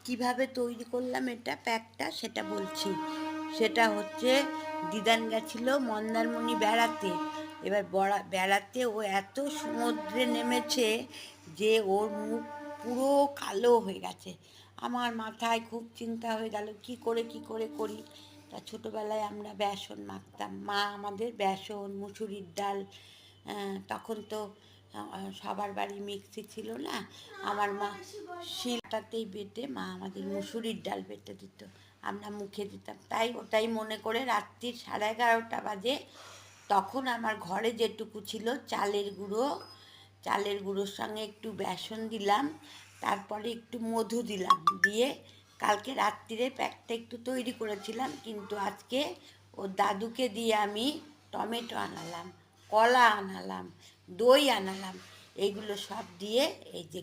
কিভাবে তৈরি করলাম এটা প্যাকটা সেটা বলছি। সেটা হচ্ছে দিদান গেছিলো মন্দারমণি বেড়াতে। এবার বেড়াতে ও এত সমুদ্রে নেমেছে যে ওর মুখ পুরো কালো হয়ে গেছে। আমার মাথায় খুব চিন্তা হয়ে গেল কি করে করি। তা ছোটোবেলায় আমরা বেসন মাখতাম, মা আমাদের বেসন মুসুরির ডাল, তখন তো সবার বাড়ি মিক্সি ছিল না, আমার মা শিলটাতেই বেটে মা আমাদের মুসুরির ডাল বেটে দিত, আমরা মুখে দিতাম। তাই ওটাই মনে করে রাত্রির 11:30 বাজে, তখন আমার ঘরে যেটুকু ছিল চালের গুঁড়োর সঙ্গে একটু বেসন দিলাম, তারপরে একটু মধু দিলাম, দিয়ে কালকে রাত্রিরে প্যাকটা একটু তৈরি করেছিলাম। কিন্তু আজকে ও দাদুকে দিয়ে আমি টমেটো আনালাম, কলা আনালাম, দই আনালাম, এইগুলো সব দিয়ে এই যে